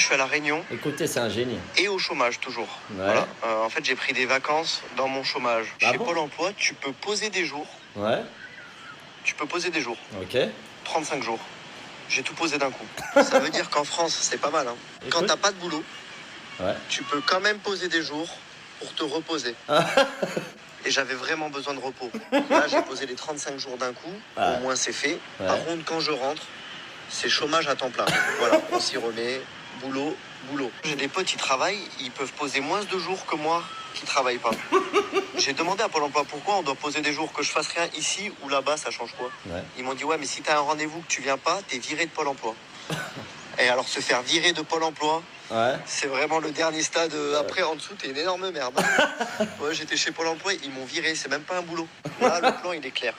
je suis à La Réunion. Écoutez, c'est un génie. Et au chômage, toujours. Ouais. Voilà. En fait, j'ai pris des vacances dans mon chômage. Ah Chez bon? Pôle emploi, tu peux poser des jours. Ouais. Tu peux poser des jours. Ok. 35 jours. J'ai tout posé d'un coup. Ça veut dire qu'en France, c'est pas mal. Hein. Quand Écoute. t'as pas de boulot, Ouais. tu peux quand même poser des jours pour te reposer. Et j'avais vraiment besoin de repos. Là, j'ai posé les 35 jours d'un coup. Ah. Au moins, c'est fait. Ouais. Par contre, quand je rentre, c'est chômage à temps plein. Voilà, on s'y remet. Boulot, boulot. J'ai des potes qui travaillent, ils peuvent poser moins de jours que moi qui travaillent pas. J'ai demandé à Pôle emploi pourquoi on doit poser des jours, que je fasse rien ici ou là-bas, ça change quoi? Ouais. Ils m'ont dit ouais, mais si t'as un rendez-vous que tu viens pas, t'es viré de Pôle emploi. Et alors se faire virer de Pôle emploi, Ouais. c'est vraiment le dernier stade. Après, en dessous, t'es une énorme merde. Ouais, j'étais chez Pôle emploi, ils m'ont viré, c'est même pas un boulot. Là, le plan, il est clair.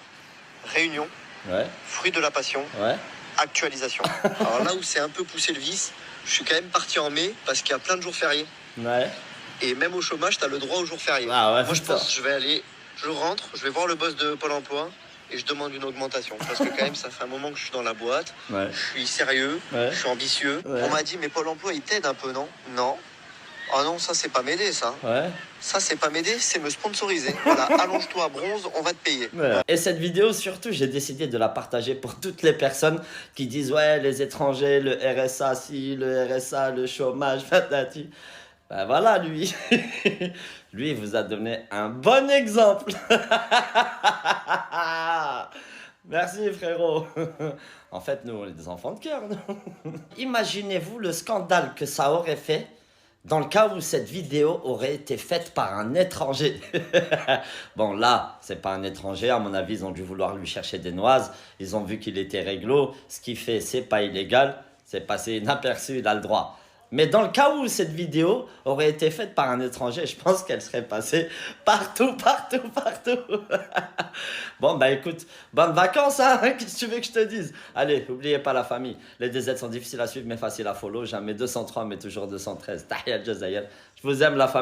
Réunion, Ouais. fruit de la passion, Ouais. actualisation. Alors là où c'est un peu poussé le vice, je suis quand même parti en mai parce qu'il y a plein de jours fériés. Ouais. Et même au chômage, t'as le droit aux jours fériés. Ah ouais, Moi, je putain. pense que je vais aller, je rentre, je vais voir le boss de Pôle emploi et je demande une augmentation. Parce que quand même, ça fait un moment que je suis dans la boîte, Ouais. je suis sérieux, Ouais. je suis ambitieux. Ouais. On m'a dit, mais Pôle emploi, il t'aide un peu, non? Non. Ah non, ça, c'est pas m'aider, ça. Ouais. Ça, c'est pas m'aider, c'est me sponsoriser. Voilà, allonge-toi à bronze, on va te payer. Ouais. Et cette vidéo, surtout, j'ai décidé de la partager pour toutes les personnes qui disent ouais, les étrangers, le RSA, si, le RSA, le chômage, patati. Ben voilà, lui. Lui, il vous a donné un bon exemple. Merci, frérot. En fait, nous, on est des enfants de cœur, nous. Imaginez-vous le scandale que ça aurait fait dans le cas où cette vidéo aurait été faite par un étranger. Bon, là, c'est pas un étranger. À mon avis, ils ont dû vouloir lui chercher des noises. Ils ont vu qu'il était réglo. Ce qu'il fait, c'est pas illégal. C'est passé inaperçu, il a le droit. Mais dans le cas où cette vidéo aurait été faite par un étranger, je pense qu'elle serait passée partout, partout, partout. Bon, bah écoute, bonnes vacances, hein. Qu'est-ce que tu veux que je te dise? Allez, n'oubliez pas la famille. Les DZ sont difficiles à suivre, mais faciles à follow. Jamais 203, mais toujours 213. Tahia Jazair. Je vous aime, la famille.